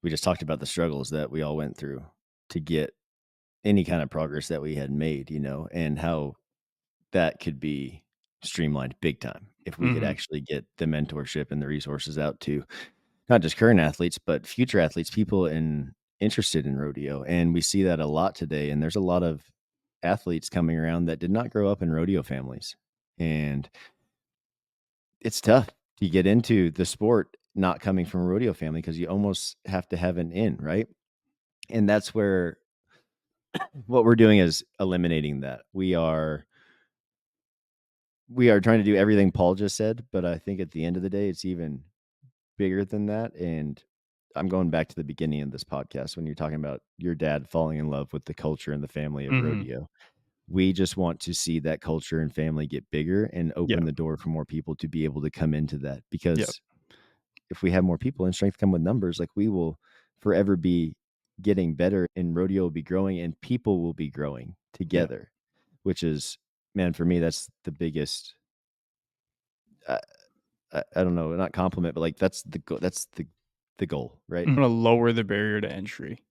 we just talked about the struggles that we all went through to get any kind of progress that we had made, and how that could be streamlined big time if we could Hmm. actually get the mentorship and the resources out to not just current athletes, but future athletes, people interested in rodeo. And we see that a lot today. And there's a lot of athletes coming around that did not grow up in rodeo families. And it's tough to get into the sport not coming from a rodeo family because you almost have to have an in, right? And that's where what we're doing is eliminating that. We are trying to do everything Paul just said, but I think at the end of the day, it's even bigger than that. And I'm going back to the beginning of this podcast when you're talking about your dad falling in love with the culture and the family of Hmm. rodeo. We just want to see that culture and family get bigger and open Yep. the door for more people to be able to come into that. Yep. Because if we have more people and strength come with numbers, like we will forever be getting better, and rodeo will be growing, and people will be growing together, which is, man, for me, that's the biggest. Uh, I don't know, not compliment, but like that's the that's the goal, right? I'm gonna lower the barrier to entry.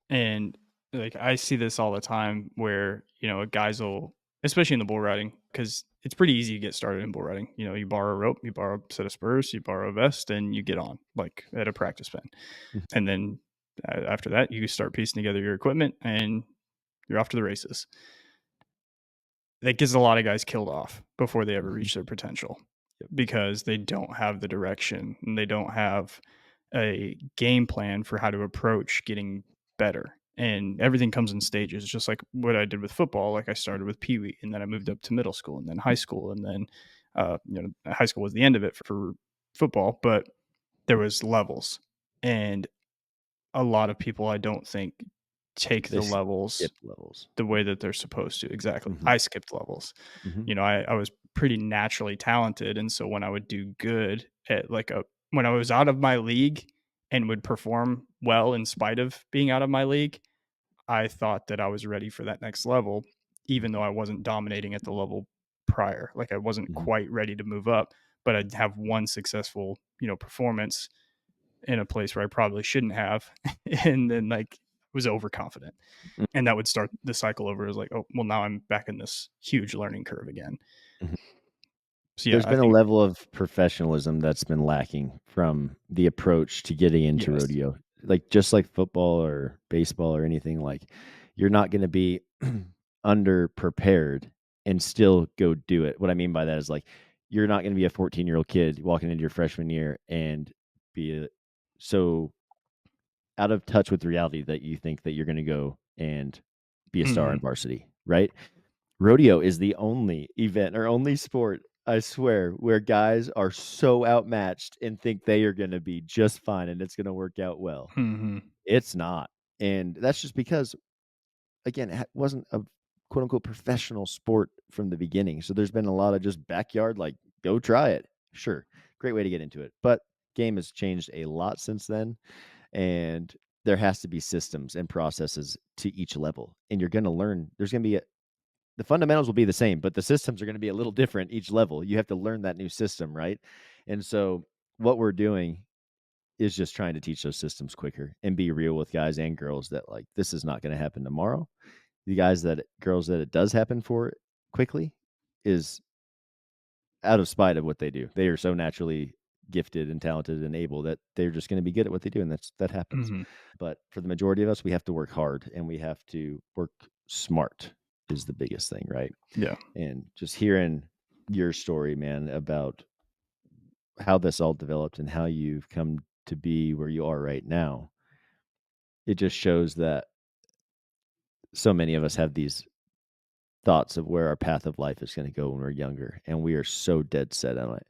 And like I see this all the time where, guys will, especially in the bull riding, because it's pretty easy to get started in bull riding. You borrow a rope, you borrow a set of spurs, you borrow a vest, and you get on like at a practice pen. Mhm. And then after that, you start piecing together your equipment and you're off to the races. That gets a lot of guys killed off before they ever Mhm. reach their potential Yep. because they don't have the direction and they don't have a game plan for how to approach getting better. And everything comes in stages, just like what I did with football. Like I started with Pee Wee, and then I moved up to middle school, and then high school, and then high school was the end of it for football, but there was levels, and a lot of people I don't think take They the levels skip levels. the way that they're supposed to. Exactly. Mhm. I skipped levels. Mhm. I was pretty naturally talented. And so when I would do good at when I was out of my league and would perform well in spite of being out of my league, I thought that I was ready for that next level, even though I wasn't dominating at the level prior. Like I wasn't Mhm. quite ready to move up, but I'd have one successful, performance in a place where I probably shouldn't have. And then like was overconfident, Mm. and that would start the cycle over as like, oh well, now I'm back in this huge learning curve again. Mhm. So yeah, There's I been a think level of professionalism that's been lacking from the approach to getting into yes. rodeo. Like, just like football or baseball or anything, like, you're not gonna be underprepared and still go do it. What I mean by that is, like, you're not gonna be a 14-year-old kid walking into your freshman year and be so out of touch with reality that you think that you're gonna go and be a star Hmm. in varsity, right? Rodeo is the only event or only sport, I swear, where guys are so outmatched and think they are gonna be just fine and it's gonna work out well. Hmm. It's not, and that's just because, again, it wasn't a quote unquote "professional sport" from the beginning, so there's been a lot of just backyard, like, "Go try it." Sure, great way to get into it, but game has changed a lot since then, and there has to be systems and processes to each level, and you're gonna learn there's gonna be the fundamentals will be the same, but the systems are going to be a little different each level. You have to learn that new system, right? And so what we're doing is just trying to teach those systems quicker and be real with guys and girls that, like, this is not going to happen tomorrow. The girls that it does happen for quickly is out of spite of what they do. They are so naturally gifted and talented and able that they're just going to be good at what they do, and that happens. Hmm. But for the majority of us, we have to work hard and we have to work smart is the biggest thing, right? Yeah. And just hearing your story, man, about how this all developed and how you've come to be where you are right now, it just shows that so many of us have these thoughts of where our path of life is going to go when we're younger, and we are so dead set on it.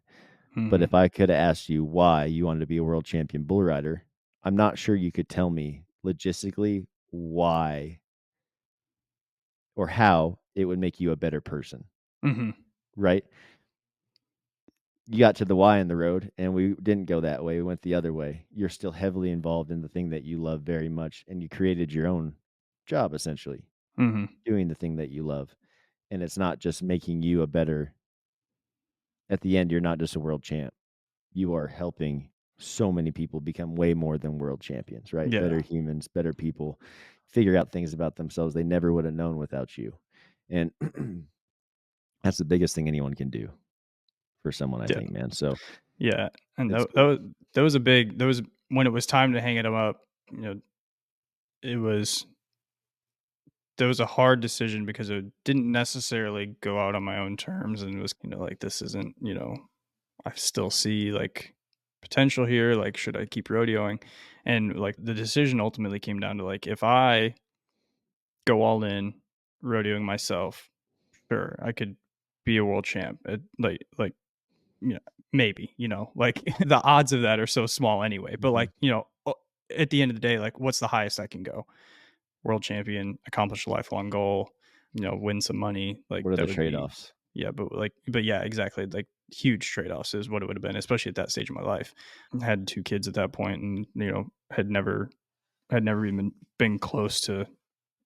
But Hmm. if I could have asked you why you wanted to be a world champion bull rider, I'm not sure you could tell me logistically why or how it would make you a better person, Hmm. right? You got to the Y in the road, and we didn't go that way. We went the other way. You're still heavily involved in the thing that you love very much, and you created your own job essentially, Hmm. doing the thing that you love. And it's not just making you a better. At the end, you're not just a world champ. You are helping so many people become way more than world champions, right? Yeah. Better humans, better people, figure out things about themselves they never would have known without you. And that's the biggest thing anyone can do for someone, I Yeah. think, man. So Yeah. And it's that cool. was a big, that was when it was time to hang it up, you know, it was, there was a hard decision because it didn't necessarily go out on my own terms and it was, like, this isn't, I still see like potential here. Like, should I keep rodeoing? And like the decision ultimately came down to like, if I go all in rodeoing myself, sure, I could be a world champ. Like, you know, maybe, like the odds of that are so small anyway. But Mhm. like, at the end of the day, like, what's the highest I can go? World champion, accomplish a lifelong goal, win some money. Like What are the that would be, trade-offs? yeah, but yeah, exactly. Like huge trade offs is what it would have been, especially at that stage of my life. I had two kids at that point and, had never I'd never even been close to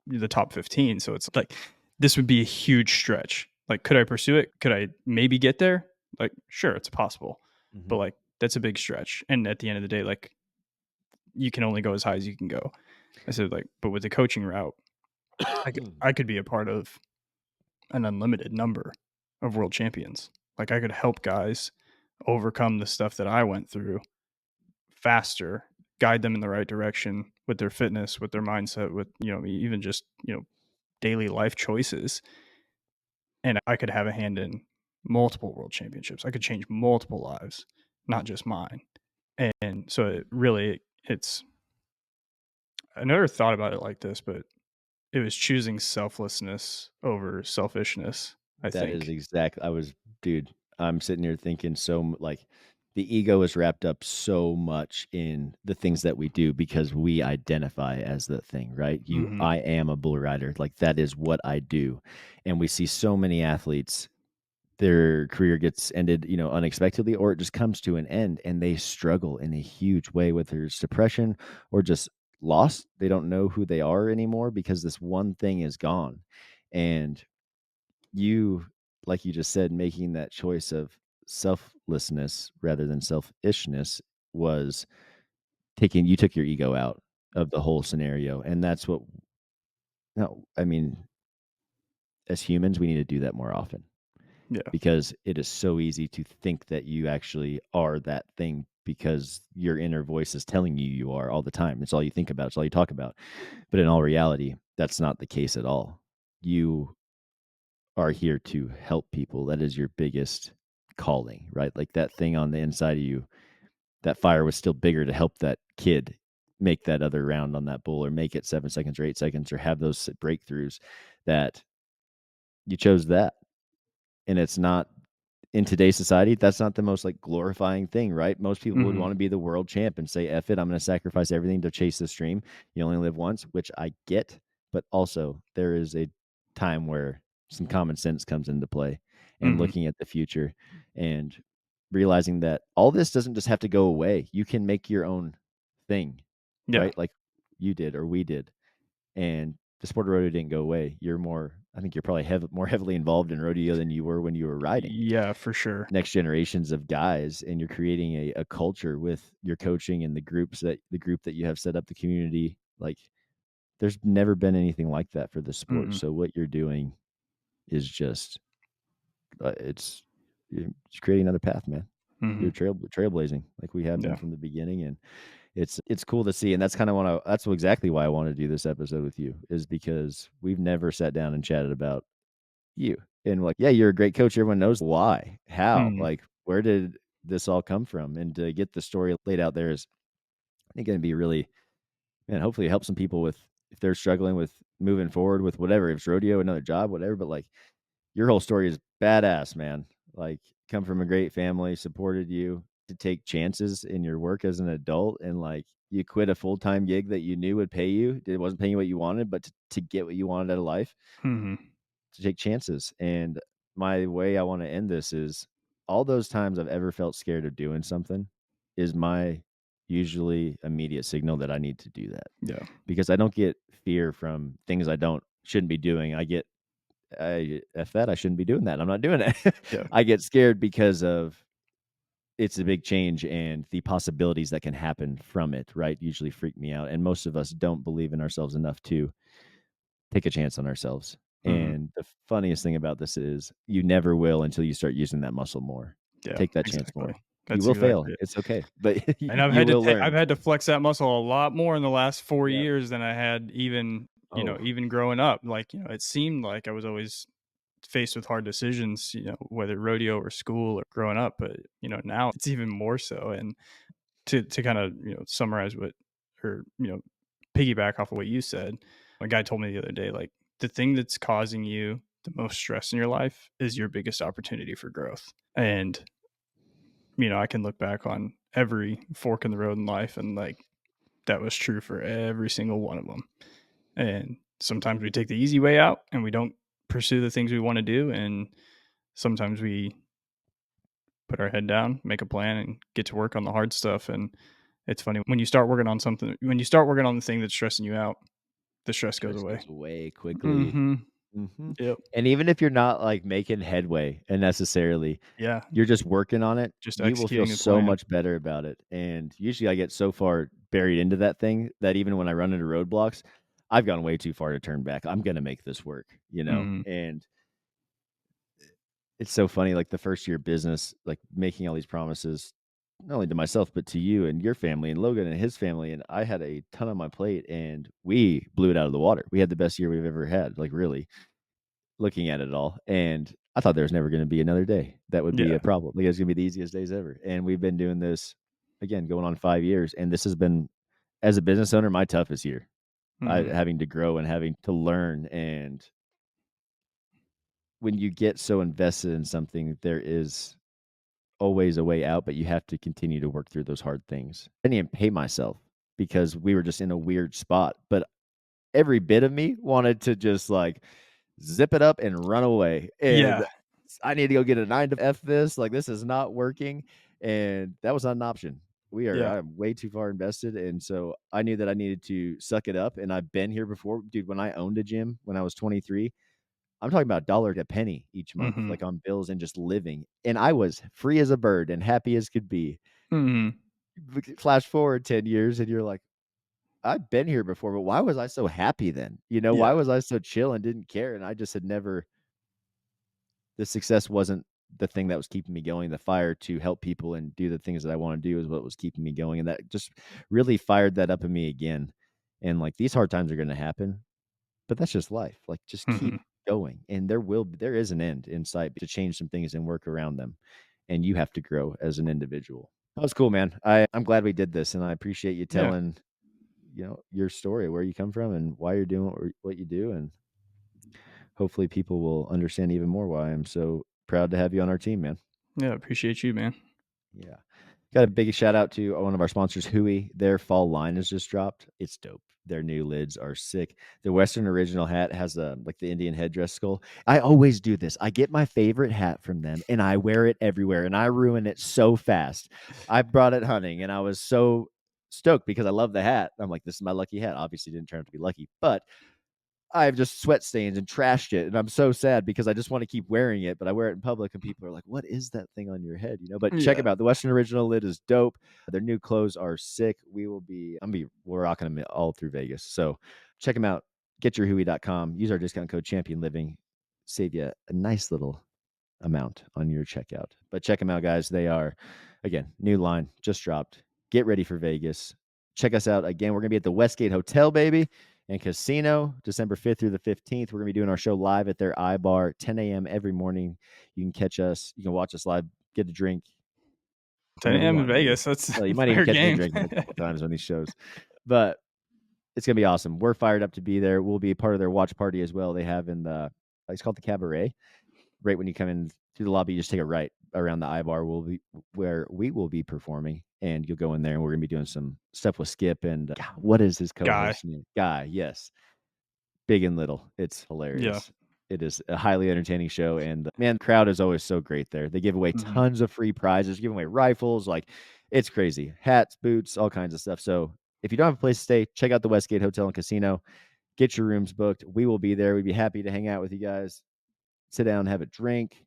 the top 15. So it's like, this would be a huge stretch. Like, could I pursue it? Could I maybe get there? Like, sure, it's possible, but Mhm. like, that's a big stretch. And at the end of the day, like, you can only go as high as you can go. I said, like, but with the coaching route, I could be a part of an unlimited number of world champions. Like, I could help guys overcome the stuff that I went through faster, guide them in the right direction with their fitness, with their mindset, with, even just, daily life choices. And I could have a hand in multiple world championships. I could change multiple lives, not just mine. And so it really, it's, I never thought about it like this, but it was choosing selflessness over selfishness, I That is think. exactly dude, I'm sitting here thinking like, the ego is wrapped up so much in the things that we do because we identify as the thing, right? Mhm. I am a bull rider, like, that is what I do, and we see so many athletes, their career gets ended, unexpectedly, or it just comes to an end, and they struggle in a huge way, whether it's depression or just lost. They don't know who they are anymore because this one thing is gone, and you like you just said, making that choice of selflessness rather than selfishness was you took your ego out of the whole scenario, and that's what no, I mean, as humans, we need to do that more often Yeah. because it is so easy to think that you actually are that thing because your inner voice is telling you you are all the time. It's all you think about, it's all you talk about. But in all reality, that's not the case at all. You are here to help people. That is your biggest calling, right? Like that thing on the inside of you, that fire was still bigger to help that kid make that other round on that bull or make it 7 seconds or 8 seconds or have those breakthroughs that you chose that. And it's not in today's society, that's not the most like glorifying thing, right? Most people would Mhm. want to be the world champ and say, F it, I'm going to sacrifice everything to chase this dream. You only live once, which I get. But also, there is a time where some common sense comes into play and Mhm. looking at the future and realizing that all this doesn't just have to go away. You can make your own thing, Yeah. right? Like you did or we did. And the sport of rodeo didn't go away. I think you're probably more heavily involved in rodeo than you were when you were riding Yeah, for sure. next generations of guys, and you're creating a culture with your coaching and the group that you have set up, the community. Like there's never been anything like that for the sport. Mhm. So what you're doing is just it's it's creating another path, man. You're Mhm. trailblazing like we have been Yeah. from the beginning, and it's cool to see. And that's kind of exactly why I want to do this episode with you, is because we've never sat down and chatted about you. And like, yeah, you're a great coach. Everyone knows why, how, Mhm. like, where did this all come from? And to get the story laid out there is, I think, going to be really, man, hopefully help some people with if they're struggling with moving forward with whatever, if it's rodeo, another job, whatever. But like, your whole story is badass, man. Like, come from a great family, supported you to take chances in your work as an adult. And like, you quit a full time gig that you knew would pay you. It wasn't paying you what you wanted, but to get what you wanted out of life, Mhm. to take chances. And my way I want to end this is all those times I've ever felt scared of doing something is my usually immediate signal that I need to do that, Yeah. because I don't get fear from things I don't shouldn't be doing. I F that, I shouldn't be doing that. I'm not doing it. Yeah. I get scared because of it's a big change and the possibilities that can happen from it, right? Usually freak me out. And most of us don't believe in ourselves enough to take a chance on ourselves. Mhm. And the funniest thing about this is you never will until you start using that muscle more. Yeah, Take that chance exactly. more. You That's will fail. exactly it. It's okay, but And I've you had to will I've learn. had to flex that muscle a lot more in the last 4 Yep. years than I had even, Oh, even growing up. Like, it seemed like I was always faced with hard decisions, whether rodeo or school or growing up, but, now it's even more so. And to kind of, summarize what or, piggyback off of what you said, a guy told me the other day, like, the thing that's causing you the most stress in your life is your biggest opportunity for growth. And, I can look back on every fork in the road in life, and like, that was true for every single one of them. And sometimes we take the easy way out and we don't pursue the things we want to do. And sometimes we put our head down, make a plan, and get to work on the hard stuff. And it's funny when you start working on the thing that's stressing you out, the stress goes Stress away. goes away quickly. Mm-hmm. Yep. And even if you're not like making headway and necessarily, Yeah. you're just working on it, Just you will feel executing the so plan. much better about it. And usually I get so far buried into that thing that even when I run into roadblocks, I've gone way too far to turn back. I'm going to make this work, Mm-hmm. And it's so funny, like the first year of business, like making all these promises, not only to myself, but to you and your family and Logan and his family. And I had a ton on my plate and we blew it out of the water. We had the best year we've ever had, like really looking at it all. And I thought there was never going to be another day that would be Yeah. a problem. Like it's going to be the easiest days ever. And we've been doing this again, going on 5 years. And this has been, as a business owner, my toughest year. Mm-hmm. Having to grow and having to learn. And when you get so invested in something, there is always a way out, but you have to continue to work through those hard things. I didn't even pay myself because we were just in a weird spot. But every bit of me wanted to just like zip it up and run away. And Yeah. I need to go get a 9 to F this. Like this is not working. And that was not an option. Yeah. I'm way too far invested. And so I knew that I needed to suck it up. And I've been here before. Dude, when I owned a gym when I was 23, I'm talking about dollar to penny each month, Mm-hmm. like on bills and just living. And I was free as a bird and happy as could be. Mm-hmm. Flash forward 10 years and you're like, I've been here before, but why was I so happy then? Why Yeah. was I so chill and didn't care? And I just had never, the success wasn't the thing that was keeping me going. The fire to help people and do the things that I want to do is what was keeping me going. And that just really fired that up in me again. And like these hard times are going to happen, but that's just life. Like just keep Mm-hmm. going. And there is an end in sight to change some things and work around them. And you have to grow as an individual. That was cool, man. I'm glad we did this and I appreciate you Yeah. telling, your story, where you come from and why you're doing what you do. And hopefully people will understand even more why I'm so proud to have you on our team, man. Yeah. Appreciate you, man. Yeah. Got a big shout out to one of our sponsors, Hui. Their fall line has just dropped. It's dope. Their new lids are sick. The Western original hat has like the Indian headdress skull. I always do this. I get my favorite hat from them and I wear it everywhere and I ruin it so fast. I brought it hunting and I was so stoked because I love the hat. I'm like, this is my lucky hat. Obviously didn't turn out to be lucky, but I have just sweat stains and trashed it. And I'm so sad because I just want to keep wearing it, but I wear it in public and people are like, what is that thing on your head? But check Yeah. them out. The Western Original lid is dope. Their new clothes are sick. We're rocking them all through Vegas. So check them out. GetYourHui.com. Use our discount code Champion Living. Save you a nice little amount on your checkout. But check them out, guys. They are, again, new line just dropped. Get ready for Vegas. Check us out again. We're going to be at the Westgate Hotel, baby, and Casino, December 5th through the 15th. We're going to be doing our show live at their iBar, 10 a.m. every morning. You can catch us. You can watch us live, get a drink. 10 Whenever you a.m. in want, really. Vegas. That's Well, you a might even fair catch me game. drinking a couple times on these shows. But it's going to be awesome. We're fired up to be there. We'll be part of their watch party as well. They have it's called the Cabaret. Right when you come in through the lobby, you just take a right around the iBar. Where we will be performing, and you'll go in there, and we're gonna be doing some stuff with Skip and what is his co-host name? Guy, yes, big and little. It's hilarious. Yeah. It is a highly entertaining show, and man, the crowd is always so great there. They give away tons of free prizes, give away rifles, like it's crazy, hats, boots, all kinds of stuff. So if you don't have a place to stay, check out the Westgate Hotel and Casino. Get your rooms booked. We will be there. We'd be happy to hang out with you guys. Sit down, have a drink.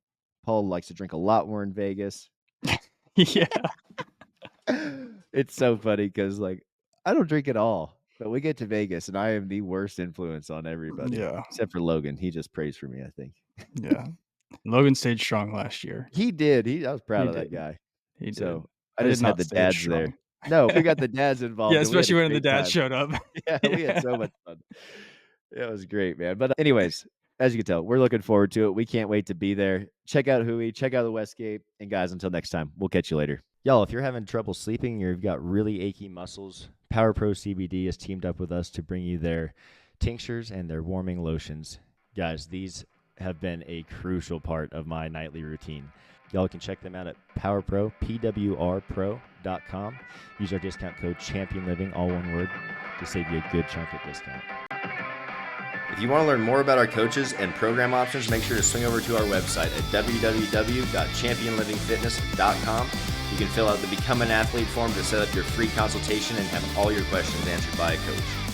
Paul likes to drink a lot more in Vegas. Yeah. It's so funny because like I don't drink at all, but we get to Vegas and I am the worst influence on everybody. Yeah. Except for Logan. He just prays for me, I think. Yeah. Logan stayed strong last year. He did. I was proud of that guy. He did. So I just did had not the stay as dads strong. there. No, we got the dads involved. Yeah, especially when the great dads time. showed up. Yeah, we had so much fun. It was great, man. But anyways, as you can tell, we're looking forward to it. We can't wait to be there. Check out Hui, check out the Westgate. And guys, until next time, we'll catch you later. Y'all, if you're having trouble sleeping or you've got really achy muscles, Power Pro CBD has teamed up with us to bring you their tinctures and their warming lotions. Guys, these have been a crucial part of my nightly routine. Y'all can check them out at PowerPro, PWRpro.com. Use our discount code ChampionLiving, all one word, to save you a good chunk of discount. If you want to learn more about our coaches and program options, make sure to swing over to our website at www.championlivingfitness.com. You can fill out the Become an Athlete form to set up your free consultation and have all your questions answered by a coach.